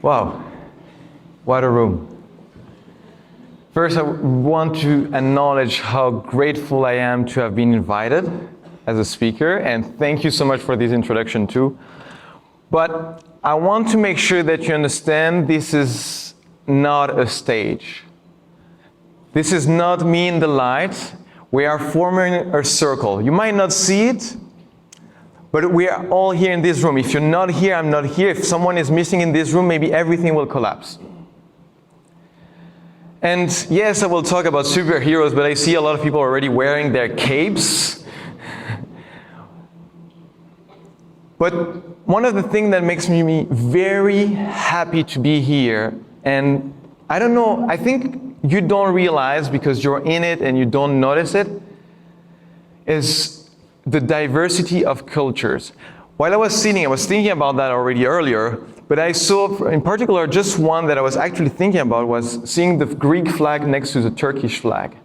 Wow, what a room. First, I want to acknowledge how grateful I am to have been invited as a speaker, and thank you so much for this introduction too. But I want to make sure that you understand this is not a stage. This is not me in the light. We are forming a circle. You might not see it, but we are all here in this room. If you're not here, I'm not here. If someone is missing in this room, maybe everything will collapse. And yes, I will talk about superheroes, but I see a lot of people already wearing their capes. But one of the things that makes me very happy to be here, and I don't know, I think you don't realize because you're in it and you don't notice it, is the diversity of cultures. While I was sitting, I was thinking about that already earlier, but I saw, in particular, just one that I was actually thinking about was seeing the Greek flag next to the Turkish flag.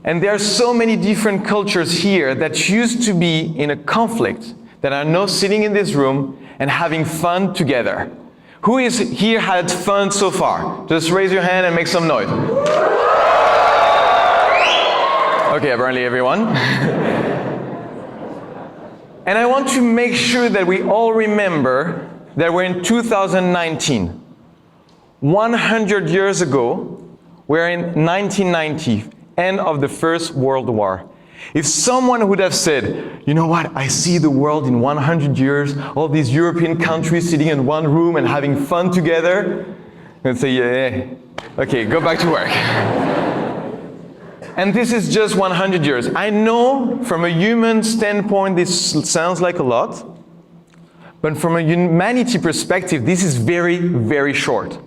And there are so many different cultures here that used to be in a conflict that are now sitting in this room and having fun together. Who is here had fun so far? Just raise your hand and make some noise. Okay, apparently everyone. And I want to make sure that we all remember that we're in 2019. 100 years ago, we're in 1990, end of the First World War. If someone would have said, you know what, I see the world in 100 years, all these European countries sitting in one room and having fun together, I'd say, yeah, okay, go back to work. And this is just 100 years. I know from a human standpoint this sounds like a lot, but from a humanity perspective, this is very, very short.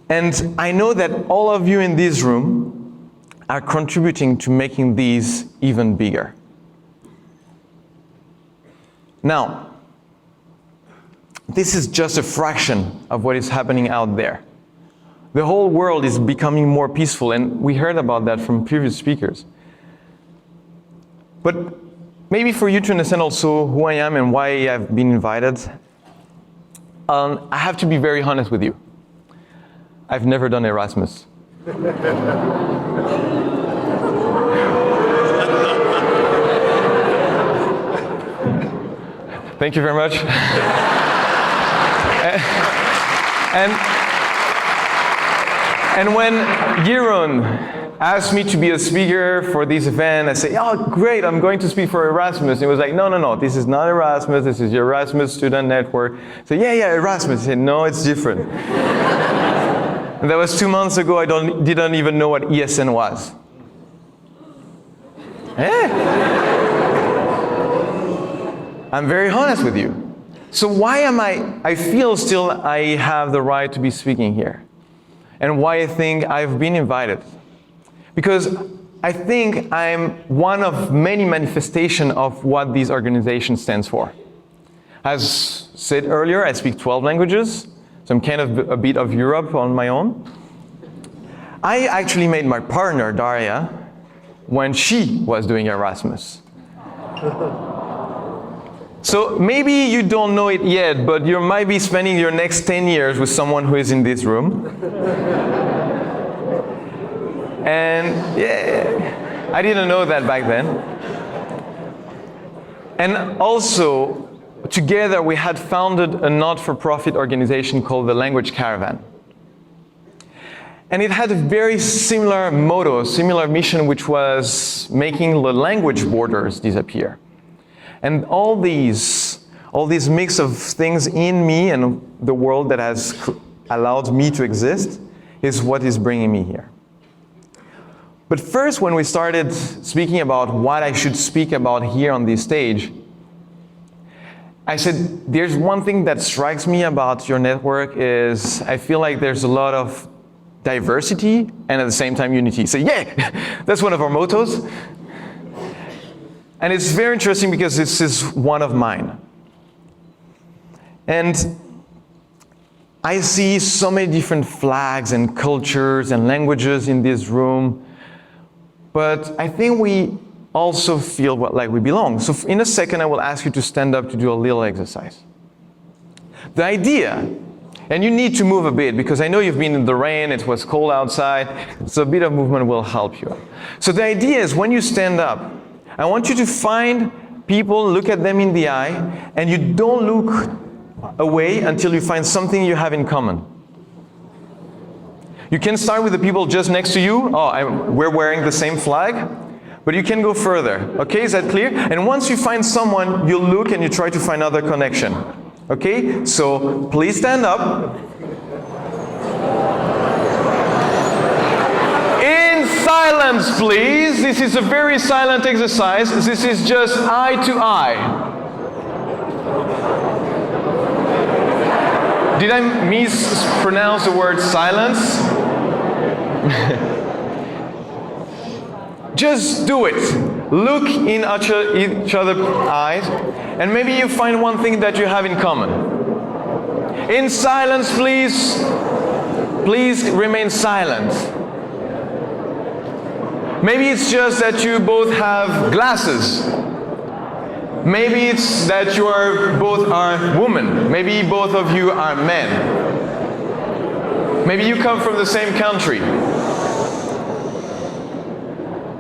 And I know that all of you in this room are contributing to making these even bigger. Now, this is just a fraction of what is happening out there. The whole world is becoming more peaceful, and we heard about that from previous speakers. But maybe for you to understand also who I am and why I've been invited, I have to be very honest with you. I've never done Erasmus. Thank you very much. And when Jeroen asked me to be a speaker for this event, I said, oh, great, I'm going to speak for Erasmus. And he was like, no, this is not Erasmus, this is Erasmus Student Network. I said, yeah, Erasmus. He said, no, it's different. And that was 2 months ago. I didn't even know what ESN was. I'm very honest with you. So why am I feel still I have the right to be speaking here? And why I think I've been invited. Because I think I'm one of many manifestations of what this organization stands for. As said earlier, I speak 12 languages, so I'm kind of a bit of Europe on my own. I actually made my partner, Daria, when she was doing Erasmus. So maybe you don't know it yet, but you might be spending your next 10 years with someone who is in this room. And yeah, I didn't know that back then. And also, together we had founded a not-for-profit organization called the Language Caravan. And it had a very similar motto, similar mission, which was making the language borders disappear. And all these mix of things in me and the world that has allowed me to exist is what is bringing me here. But first, when we started speaking about what I should speak about here on this stage, I said, there's one thing that strikes me about your network is I feel like there's a lot of diversity and at the same time unity. So yeah, that's one of our mottos. And it's very interesting because this is one of mine. And I see so many different flags and cultures and languages in this room, but I think we also feel like we belong. So in a second, I will ask you to stand up to do a little exercise. The idea, and you need to move a bit because I know you've been in the rain, it was cold outside, so a bit of movement will help you. So the idea is when you stand up, I want you to find people, look at them in the eye, and you don't look away until you find something you have in common. You can start with the people just next to you. We're wearing the same flag, but you can go further. Okay, is that clear? And once you find someone, you look and you try to find other connection. Okay, so please stand up. In silence, please. This is a very silent exercise. This is just eye to eye. Did I mispronounce the word silence? Just do it. Look in each other's eyes, and maybe you find one thing that you have in common. In silence, please. Please remain silent. Maybe it's just that you both have glasses. Maybe it's that you both are women. Maybe both of you are men. Maybe you come from the same country.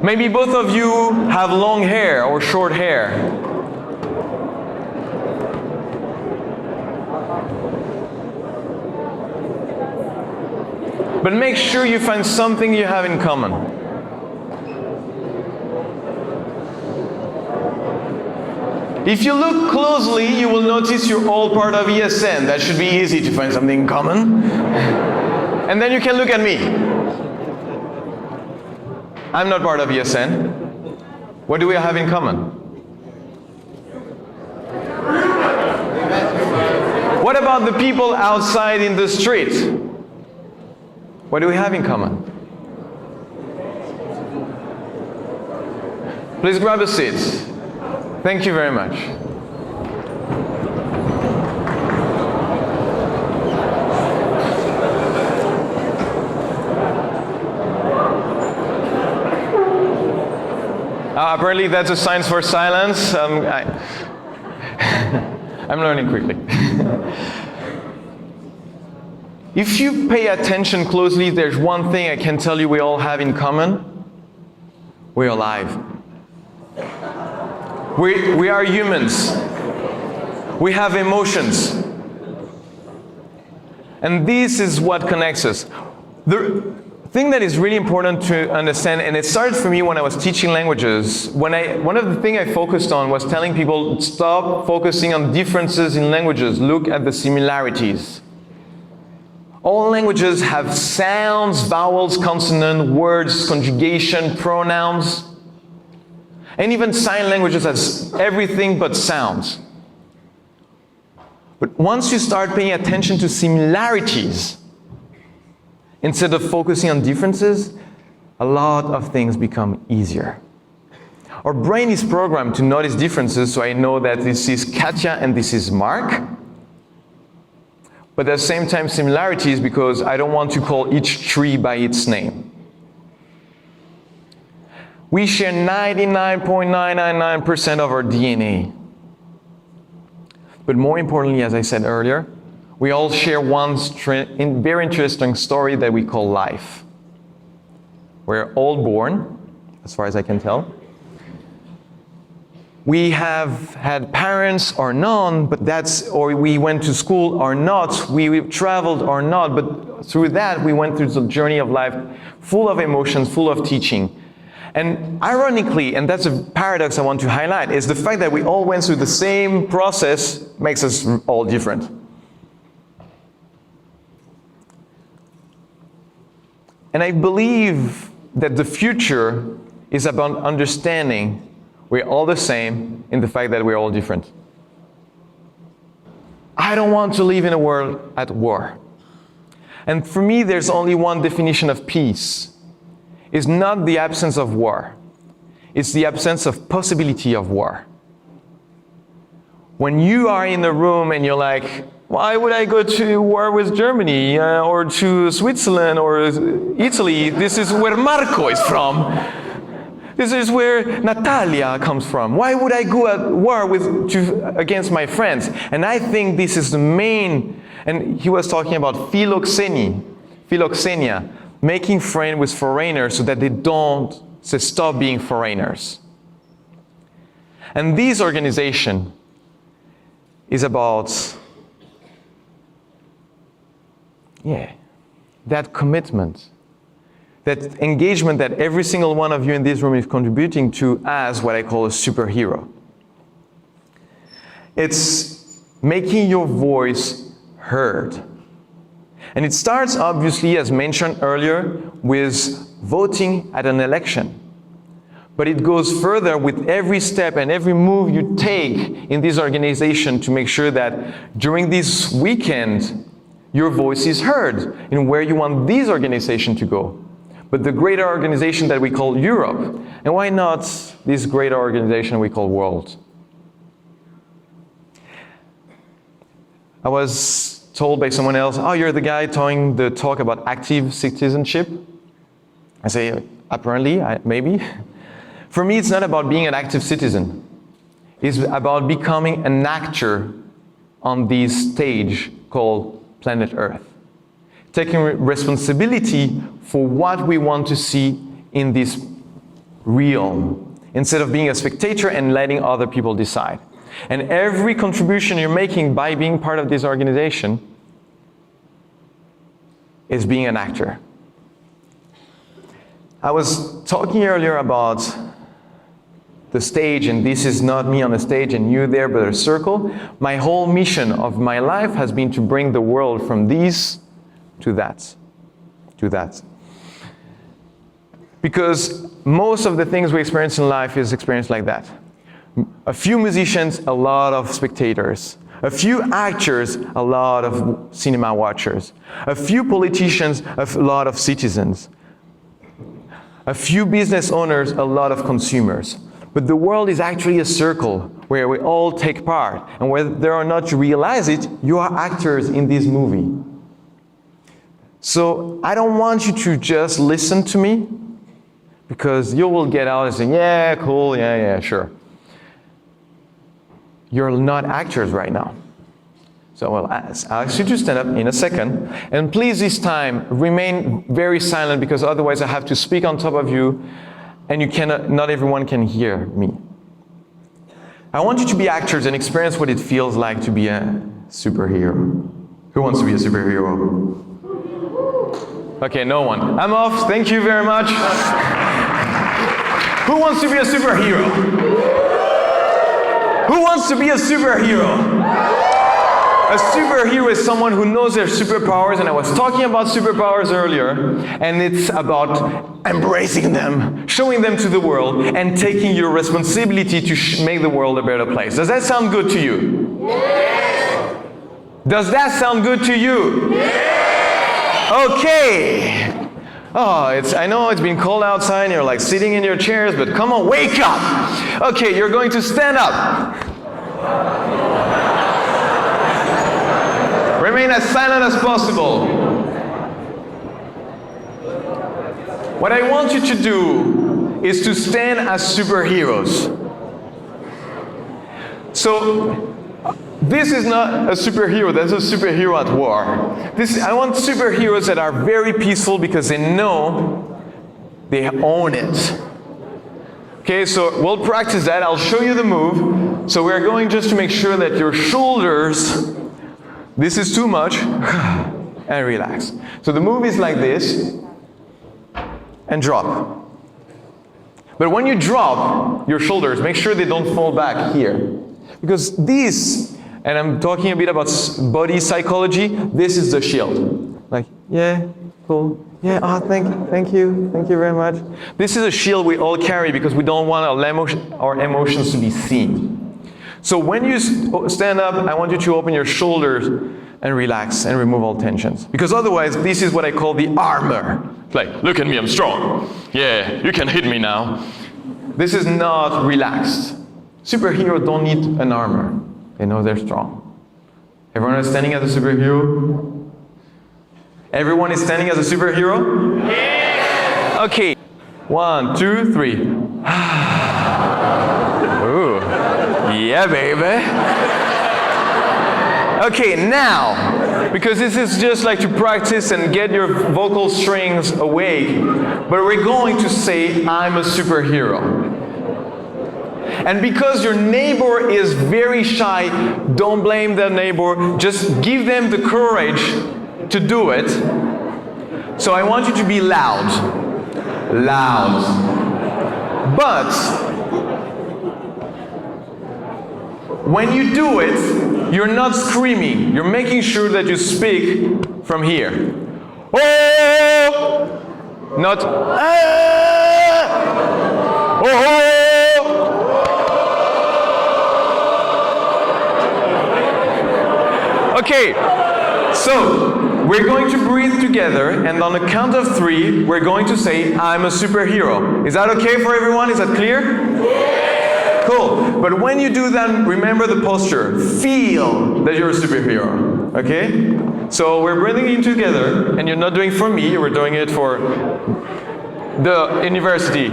Maybe both of you have long hair or short hair. But make sure you find something you have in common. If you look closely, you will notice you're all part of ESN. That should be easy to find something in common. And then you can look at me. I'm not part of ESN. What do we have in common? What about the people outside in the street? What do we have in common? Please grab a seat. Thank you very much. Apparently that's a sign for silence. I'm learning quickly. If you pay attention closely, there's one thing I can tell you we all have in common. We're alive. We are humans. We have emotions. And this is what connects us. The thing that is really important to understand, and it started for me when I was teaching languages, one of the things I focused on was telling people, stop focusing on differences in languages, look at the similarities. All languages have sounds, vowels, consonants, words, conjugation, pronouns. And even sign languages has everything but sounds. But once you start paying attention to similarities, instead of focusing on differences, a lot of things become easier. Our brain is programmed to notice differences, so I know that this is Katya and this is Mark. But at the same time, similarities, because I don't want to call each tree by its name. We share 99.999% of our DNA. But more importantly, as I said earlier, we all share one very interesting story that we call life. We're all born, as far as I can tell. We have had parents or none, or we went to school or not, we traveled or not, but through that we went through the journey of life full of emotions, full of teaching. And ironically, and that's a paradox I want to highlight, is the fact that we all went through the same process makes us all different. And I believe that the future is about understanding we're all the same in the fact that we're all different. I don't want to live in a world at war. And for me, there's only one definition of peace. It's not the absence of war. It's the absence of possibility of war. When you are in a room and you're like, why would I go to war with Germany or to Switzerland or Italy? This is where Marco is from. This is where Natalia comes from. Why would I go at war against my friends? And I think this is the main, and he was talking about philoxenia, making friends with foreigners so that they stop being foreigners. And this organization is about, that commitment, that engagement that every single one of you in this room is contributing to as what I call a superhero. It's making your voice heard. And it starts, obviously, as mentioned earlier, with voting at an election. But it goes further with every step and every move you take in this organization to make sure that during this weekend, your voice is heard in where you want this organization to go. But the greater organization that we call Europe, and why not this greater organization we call world? I was told by someone else, oh, you're the guy telling the talk about active citizenship. I say, apparently, maybe. For me, it's not about being an active citizen. It's about becoming an actor on this stage called Planet Earth. Taking responsibility for what we want to see in this realm, instead of being a spectator and letting other people decide. And every contribution you're making by being part of this organization is being an actor. I was talking earlier about the stage, and this is not me on a stage and you there, but a circle. My whole mission of my life has been to bring the world from this to that. Because most of the things we experience in life is experienced like that. A few musicians, a lot of spectators. A few actors, a lot of cinema watchers. A few politicians, a lot of citizens. A few business owners, a lot of consumers. But the world is actually a circle where we all take part. And whether or not you realize it, you are actors in this movie. So I don't want you to just listen to me, because you will get out and say, yeah, cool, yeah, sure. You're not actors right now. So I'll ask you to stand up in a second. And please this time, remain very silent, because otherwise I have to speak on top of you and not everyone can hear me. I want you to be actors and experience what it feels like to be a superhero. Who wants to be a superhero? Okay, no one. I'm off. Thank you very much. Who wants to be a superhero? Who wants to be a superhero? A superhero is someone who knows their superpowers, and I was talking about superpowers earlier, and it's about embracing them, showing them to the world, and taking your responsibility to make the world a better place. Does that sound good to you? Yes. Does that sound good to you? Yes. Okay. Oh, I know it's been cold outside and you're like sitting in your chairs, but come on, wake up. Okay, you're going to stand up. Remain as silent as possible. What I want you to do is to stand as superheroes. So, this is not a superhero, that's a superhero at war. I want superheroes that are very peaceful because they know they own it. Okay, so we'll practice that. I'll show you the move. So we're going just to make sure that your shoulders, this is too much, and relax. So the move is like this, and drop. But when you drop your shoulders, make sure they don't fall back here. Because this, and I'm talking a bit about body psychology, this is the shield. Like, yeah, cool. Yeah, oh, thank you very much. This is a shield we all carry because we don't want our emotions to be seen. So when you stand up, I want you to open your shoulders and relax and remove all tensions. Because otherwise, this is what I call the armor. Like, look at me, I'm strong. Yeah, you can hit me now. This is not relaxed. Superheroes don't need an armor. They know they're strong. Everyone is standing as a superhero? Everyone is standing as a superhero? Yeah! Okay. 1, 2, 3. Ooh. Yeah, baby. Okay, now, because this is just like to practice and get your vocal strings awake, but we're going to say, I'm a superhero. And because your neighbor is very shy, don't blame the neighbor, just give them the courage to do it. So I want you to be loud. Loud. But when you do it, you're not screaming. You're making sure that you speak from here. Oh! Not ah! Oh! Okay, so we're going to breathe together, and on the count of 3, we're going to say, I'm a superhero. Is that okay for everyone? Is that clear? Yeah. Cool. But when you do that, remember the posture. Feel that you're a superhero. Okay? So we're breathing in together, and you're not doing it for me, we're doing it for the university.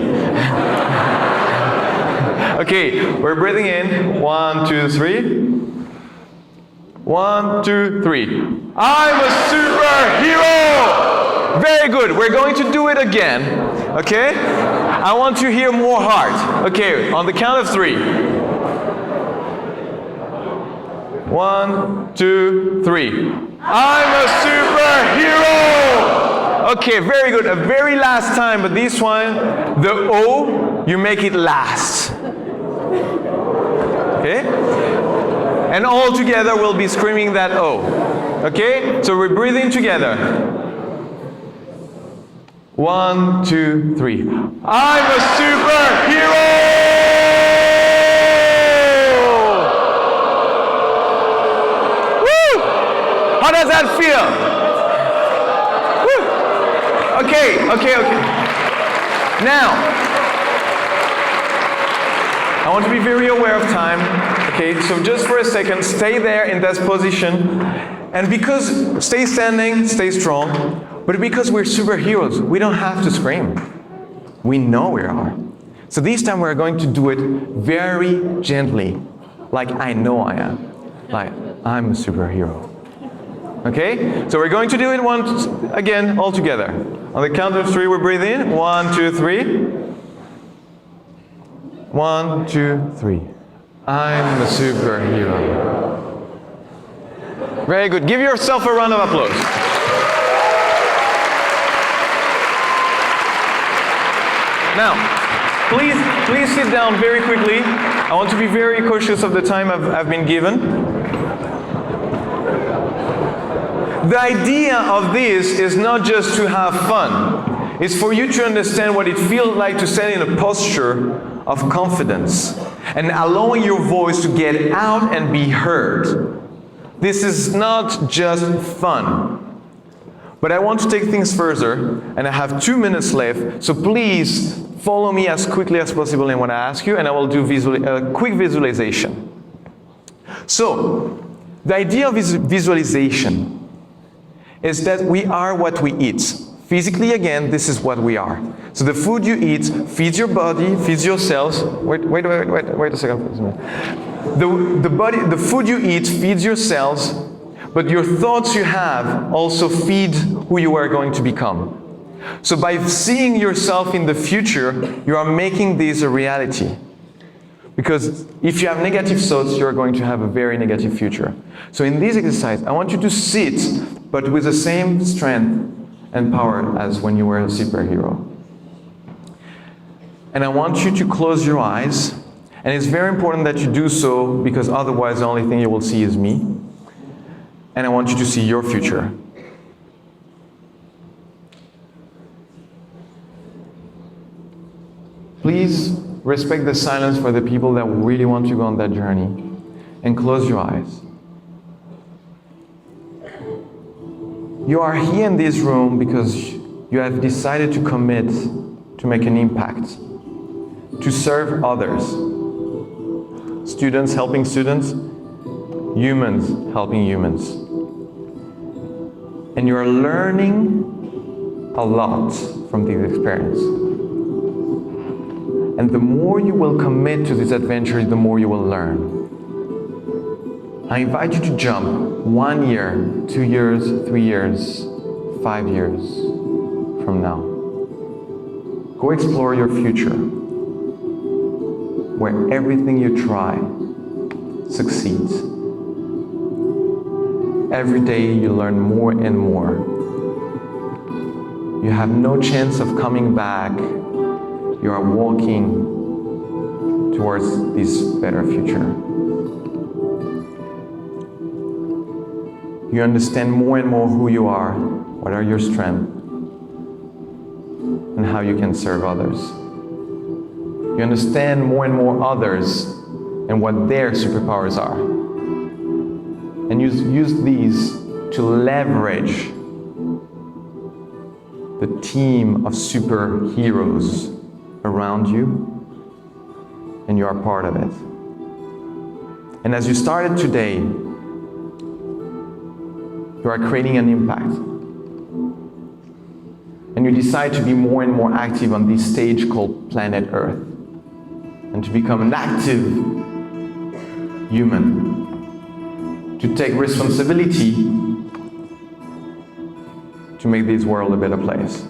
Okay, we're breathing in. 1, 2, 3. 1, 2, 3. I'm a superhero! Very good. We're going to do it again. Okay? I want to hear more heart. Okay, on the count of 3. 1, 2, 3. I'm a superhero! Okay, very good. A very last time, but this one, the O, you make it last. Okay? And all together we'll be screaming that O. Okay? So we're breathing together. 1, 2, 3. I'm a superhero! Woo! How does that feel? Woo! Okay. Now, I want to be very aware of time. Okay, so just for a second, stay there in that position. And because, stay standing, stay strong. But because we're superheroes, we don't have to scream. We know we are. So this time we're going to do it very gently. Like I know I am. Like I'm a superhero. Okay? So we're going to do it once again, all together. On the count of 3, we breathe in. 1, 2, 3. 1, 2, 3. I'm a superhero. Very good. Give yourself a round of applause. Now, please sit down very quickly. I want to be very cautious of the time I've been given. The idea of this is not just to have fun. It's for you to understand what it feels like to stand in a posture of confidence and allowing your voice to get out and be heard. This is not just fun. But I want to take things further, and I have 2 minutes left, so please follow me as quickly as possible in what I ask you, and I will do a quick visualization. So, the idea of visualization is that we are what we eat. Physically, again, this is what we are. So the food you eat feeds your body, feeds your cells. Wait a second. The food you eat feeds your cells, but your thoughts you have also feed who you are going to become. So by seeing yourself in the future, you are making this a reality. Because if you have negative thoughts, you are going to have a very negative future. So in this exercise, I want you to sit, but with the same strength and power as when you were a superhero. And I want you to close your eyes, and it's very important that you do so because otherwise the only thing you will see is me. And I want you to see your future. Please respect the silence for the people that really want to go on that journey, and close your eyes. You are here in this room because you have decided to commit to make an impact, to serve others. Students helping students, humans helping humans. And you are learning a lot from this experience. And the more you will commit to this adventure, the more you will learn. I invite you to jump 1 year, 2 years, 3 years, 5 years from now. Go explore your future, where everything you try succeeds. Every day you learn more and more. You have no chance of coming back. You are walking towards this better future. You understand more and more who you are, what are your strengths, and how you can serve others. You understand more and more others and what their superpowers are. And use these to leverage the team of superheroes around you, and you are part of it. And as you started today, you are creating an impact. And you decide to be more and more active on this stage called planet Earth, and to become an active human, to take responsibility to make this world a better place.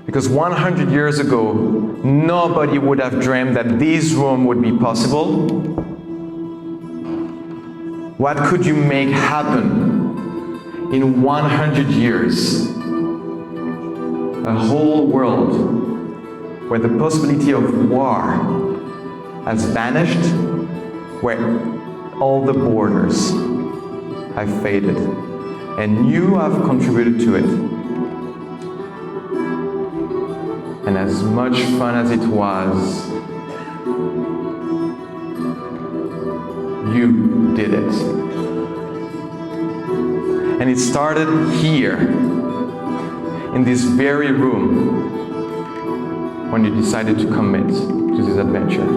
Because 100 years ago, nobody would have dreamed that this room would be possible. What could you make happen in 100 years? A whole world where the possibility of war has vanished, where all the borders have faded, and you have contributed to it. And as much fun as it was, you did it. And it started here, in this very room, when you decided to commit to this adventure.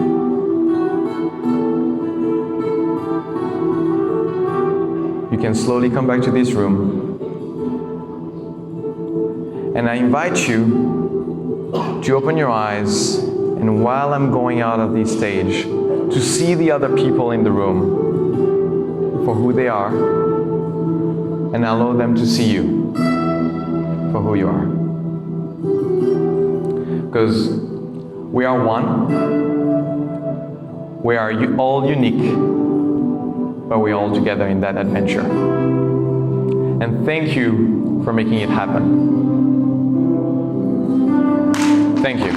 You can slowly come back to this room. And I invite you to open your eyes, and while I'm going out of this stage, to see the other people in the room for who they are, and allow them to see you for who you are. Because we are one, we are all unique, but we're all together in that adventure. And thank you for making it happen. Thank you.